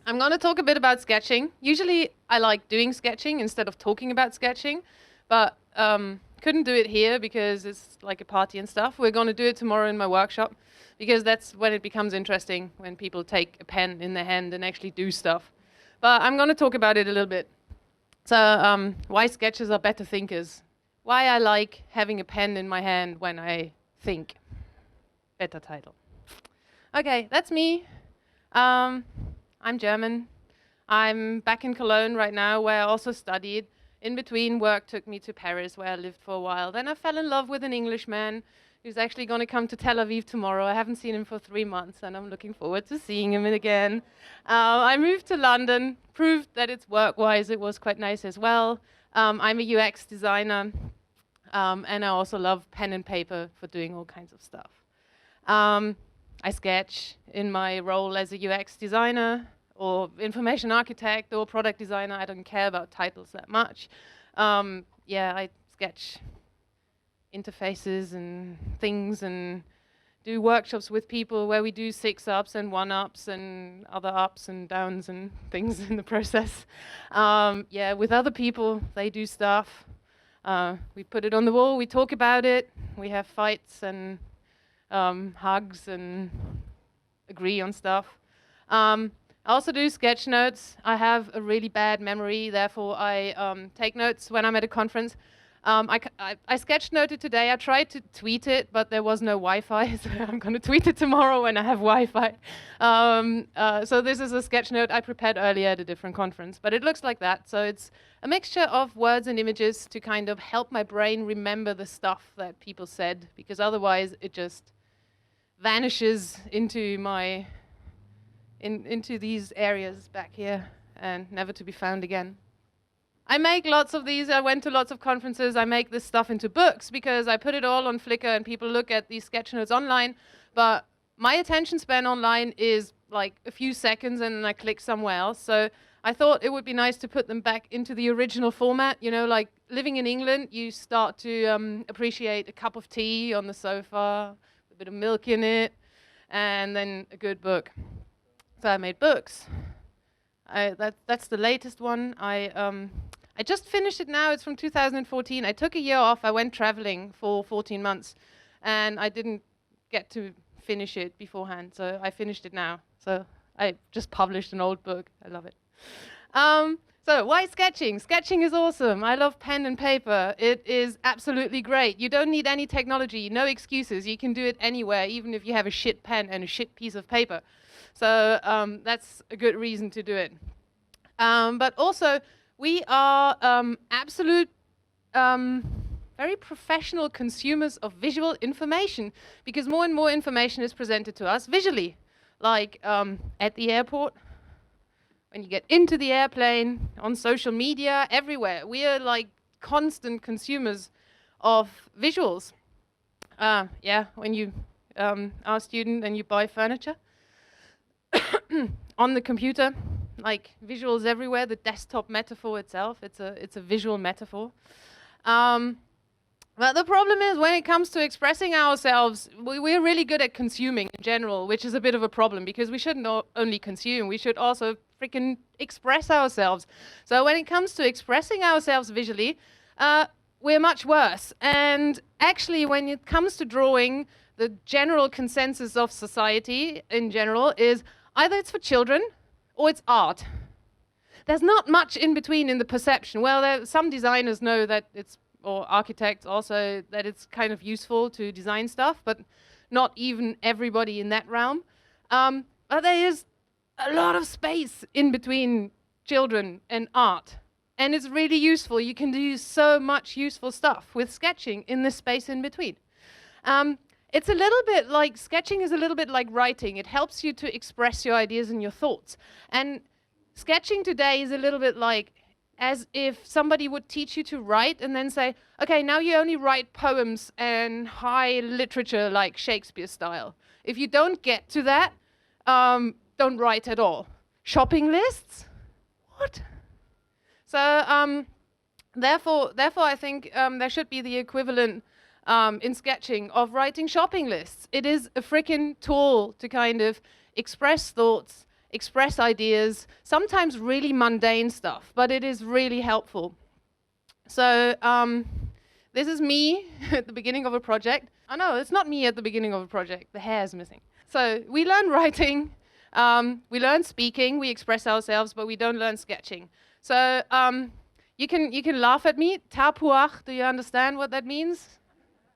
I'm going to talk a bit about sketching. Usually I like doing sketching instead of talking about sketching, but couldn't do it here because it's like a party and stuff. We're going to do it tomorrow in my workshop because that's when it becomes interesting, when people take a pen in their hand and actually do stuff. But I'm going to talk about it a little bit. So why sketchers are better thinkers. Why I like having a pen in my hand when I think. Better title. Okay, that's me. I'm German. I'm back in Cologne right now, where I also studied. In between, work took me to Paris, where I lived for a while. Then I fell in love with an Englishman who's actually going to come to Tel Aviv tomorrow. I haven't seen him for 3 months, and I'm looking forward to seeing him again. I moved to London, proved that it's work-wise. It was quite nice as well. I'm a UX designer, and I also love pen and paper for doing all kinds of stuff. I sketch in my role as a UX designer or information architect or product designer. I don't care about titles that much. I sketch interfaces and things and do workshops with people where we do 6-ups and 1-ups and other ups and downs and things in the process. With other people, they do stuff. We put it on the wall, we talk about it, we have fights and hugs and agree on stuff. I also do sketch notes. I have a really bad memory, therefore I take notes when I'm at a conference. I sketch noted today. I tried to tweet it, but there was no Wi-Fi, so I'm going to tweet it tomorrow when I have Wi-Fi. So this is a sketch note I prepared earlier at a different conference, but it looks like that. So it's a mixture of words and images to kind of help my brain remember the stuff that people said, because otherwise it just vanishes into my into these areas back here and never to be found again. I make lots of these. I went to lots of conferences. I make this stuff into books because I put it all on Flickr and people look at these sketch notes online. But my attention span online is like a few seconds and then I click somewhere else. So I thought it would be nice to put them back into the original format. You know, like living in England, you start to appreciate a cup of tea on the sofa, a bit of milk in it, and then a good book. So I made books. That's the latest one. I just finished it now. It's from 2014. I took a year off. I went traveling for 14 months, and I didn't get to finish it beforehand, so I finished it now. So I just published an old book. I love it. So why sketching? Sketching is awesome. I love pen and paper. It is absolutely great. You don't need any technology, no excuses. You can do it anywhere, even if you have a shit pen and a shit piece of paper. So that's a good reason to do it. But also, we are absolute, very professional consumers of visual information, because more and more information is presented to us visually, like at the airport, when you get into the airplane, on social media, everywhere. We are like constant consumers of visuals. When you are a student and you buy furniture on the computer, like visuals everywhere. The desktop metaphor itself, it's a visual metaphor. But the problem is, when it comes to expressing ourselves, we're really good at consuming in general, which is a bit of a problem, because we shouldn't only consume, we should also freaking express ourselves. So when it comes to expressing ourselves visually, we're much worse. And actually, when it comes to drawing, the general consensus of society in general is either it's for children or it's art. There's not much in between in the perception. Well, some designers know that it's, or architects also, that it's kind of useful to design stuff, but not even everybody in that realm. But there is a lot of space in between children and art. And it's really useful. You can do so much useful stuff with sketching in this space in between. It's a little bit like, sketching is a little bit like writing. It helps you to express your ideas and your thoughts. And sketching today is a little bit like as if somebody would teach you to write and then say, okay, now you only write poems and high literature like Shakespeare style. If you don't get to that, don't write at all. Shopping lists? What? So therefore I think there should be the equivalent in sketching of writing shopping lists. It is a freaking tool to kind of express thoughts express ideas, sometimes really mundane stuff, but it is really helpful. So this is me at the beginning of a project. Oh no, it's not me at the beginning of a project. The hair is missing. So we learn writing, we learn speaking, we express ourselves, but we don't learn sketching. So you can laugh at me. Tapuach, do you understand what that means?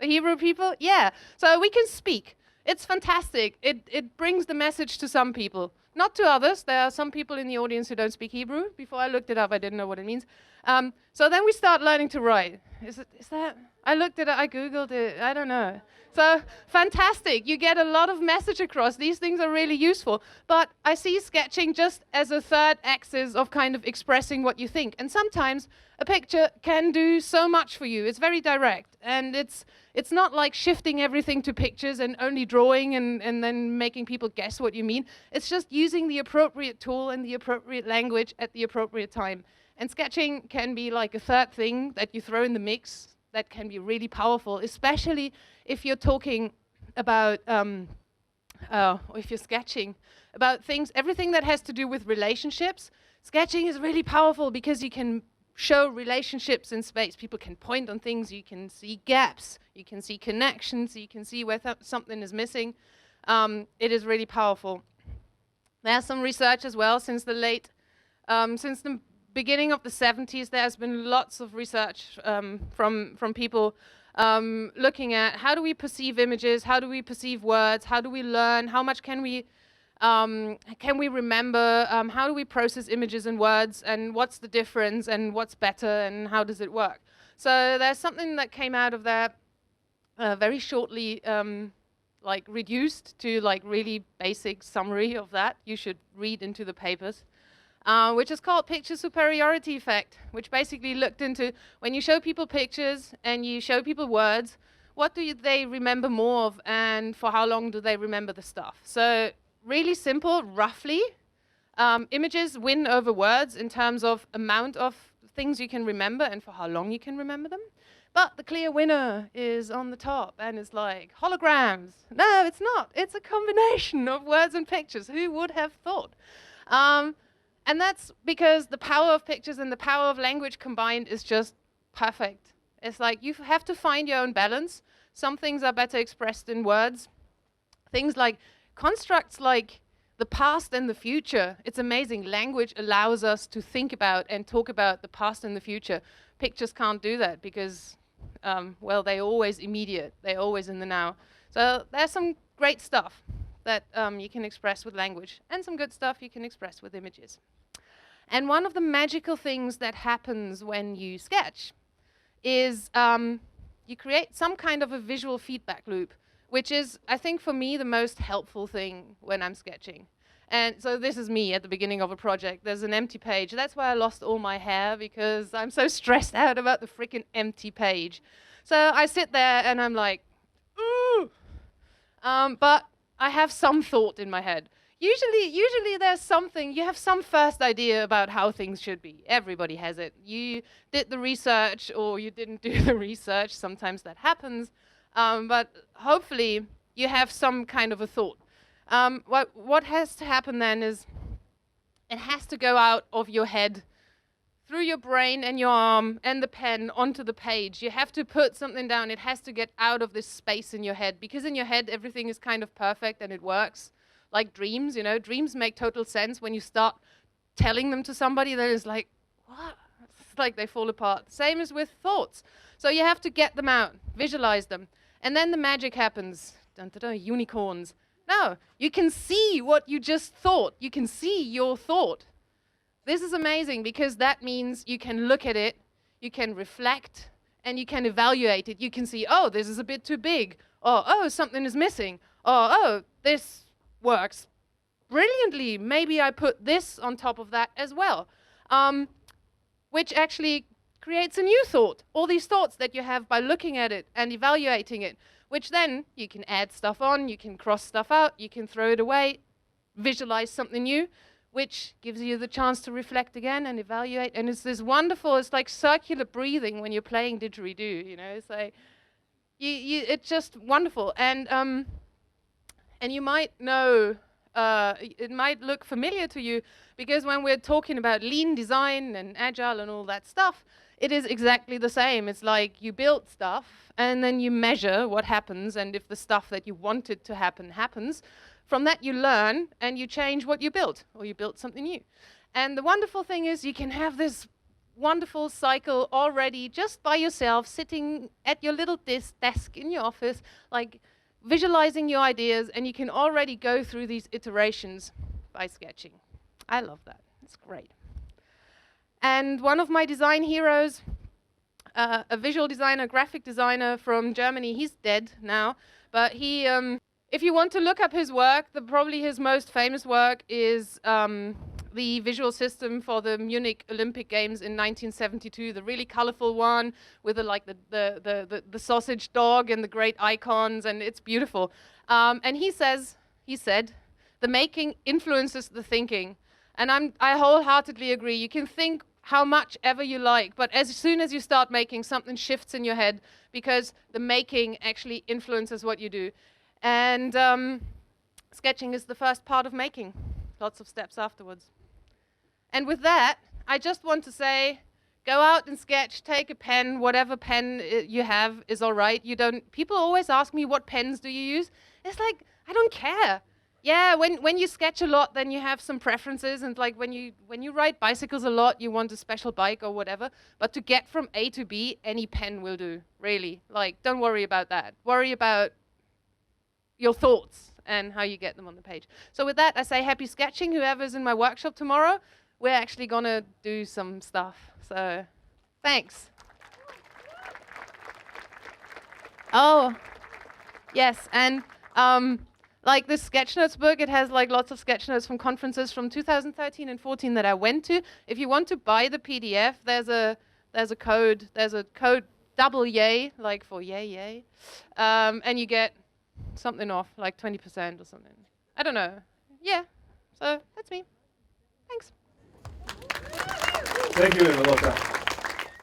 The Hebrew people? Yeah. So we can speak. It's fantastic. It brings the message to some people, not to others. There are some people in the audience who don't speak Hebrew. Before I looked it up, I didn't know what it means. So then we start learning to write. Is that? I looked it up, I Googled it, I don't know. So fantastic, you get a lot of message across. These things are really useful. But I see sketching just as a third axis of kind of expressing what you think. And sometimes a picture can do so much for you. It's very direct. And it's not like shifting everything to pictures and only drawing and then making people guess what you mean. It's just using the appropriate tool and the appropriate language at the appropriate time. And sketching can be like a third thing that you throw in the mix that can be really powerful, especially if you're talking about, or if you're sketching about things, everything that has to do with relationships. Sketching is really powerful because you can show relationships in space. People can point on things, you can see gaps, you can see connections, you can see where something is missing. It is really powerful. There's some research as well since the beginning of the 70s. There's been lots of research from people looking at how do we perceive images, how do we perceive words, how do we learn, how much can we remember, how do we process images and words, and what's the difference, and what's better, and how does it work. So there's something that came out of that very shortly, like reduced to like really basic summary of that. You should read into the papers. Which is called picture superiority effect, which basically looked into when you show people pictures and you show people words, what do they remember more of, and for how long do they remember the stuff? So really simple, roughly, images win over words in terms of amount of things you can remember and for how long you can remember them. But the clear winner is on the top, and it's like holograms. No, it's not. It's a combination of words and pictures. Who would have thought? And that's because the power of pictures and the power of language combined is just perfect. It's like you have to find your own balance. Some things are better expressed in words. Things like constructs like the past and the future. It's amazing. Language allows us to think about and talk about the past and the future. Pictures can't do that because, well, they're always immediate. They're always in the now. So there's some great stuff that you can express with language, and some good stuff you can express with images. And one of the magical things that happens when you sketch is you create some kind of a visual feedback loop, which is, I think, for me, the most helpful thing when I'm sketching. And so this is me at the beginning of a project. There's an empty page. That's why I lost all my hair, because I'm so stressed out about the freaking empty page. So I sit there and I'm like, ooh. But I have some thought in my head. Usually there's something, you have some first idea about how things should be. Everybody has it. You did the research or you didn't do the research. Sometimes that happens. But hopefully you have some kind of a thought. What has to happen then is it has to go out of your head through your brain and your arm and the pen onto the page. You have to put something down. It has to get out of this space in your head, because in your head everything is kind of perfect and it works. Like dreams, you know, dreams make total sense. When you start telling them to somebody, then it's like, what? It's like they fall apart. Same as with thoughts. So you have to get them out, visualize them. And then the magic happens. Dun, dun, dun, unicorns. No, you can see what you just thought. You can see your thought. This is amazing, because that means you can look at it, you can reflect, and you can evaluate it. You can see, oh, this is a bit too big. Or, oh, something is missing. Or, oh, this works brilliantly. Maybe I put this on top of that as well. Which actually creates a new thought. All these thoughts that you have by looking at it and evaluating it, which then you can add stuff on, you can cross stuff out, you can throw it away, visualize something new, which gives you the chance to reflect again and evaluate. And it's this wonderful, it's like circular breathing when you're playing didgeridoo, you know. It's like, it's just wonderful. And you might know it might look familiar to you, because when we're talking about lean design and agile and all that stuff, it is exactly the same. It's like you build stuff and then you measure what happens, and if the stuff that you wanted to happen happens, from that you learn and you change what you built, or you built something new. And the wonderful thing is you can have this wonderful cycle already just by yourself, sitting at your little desk in your office, like visualizing your ideas, and you can already go through these iterations by sketching. I love that. It's great. And one of my design heroes, a visual designer, graphic designer from Germany, he's dead now, but he, if you want to look up his work, probably his most famous work is the visual system for the Munich Olympic Games in 1972, the really colorful one with the sausage dog and the great icons, and it's beautiful. And he said, the making influences the thinking. And I wholeheartedly agree. You can think how much ever you like, but as soon as you start making, something shifts in your head, because the making actually influences what you do. And sketching is the first part of making. Lots of steps afterwards. And with that, I just want to say, go out and sketch, take a pen, whatever pen you have is all right. People always ask me, what pens do you use? It's like, I don't care. Yeah, when you sketch a lot, then you have some preferences, and like when you ride bicycles a lot, you want a special bike or whatever. But to get from A to B, any pen will do, really. Like, don't worry about that. Worry about your thoughts and how you get them on the page. So with that, I say happy sketching. Whoever's in my workshop tomorrow, we're actually gonna do some stuff. So, thanks. Oh, yes, and like this sketch notes book, it has like lots of sketch notes from conferences from 2013 and 14 that I went to. If you want to buy the PDF, there's a code double yay, like for yay, and you get something off, like 20% or something. I don't know. Yeah, so that's me. Thanks. Thank you, Eva-Lotta.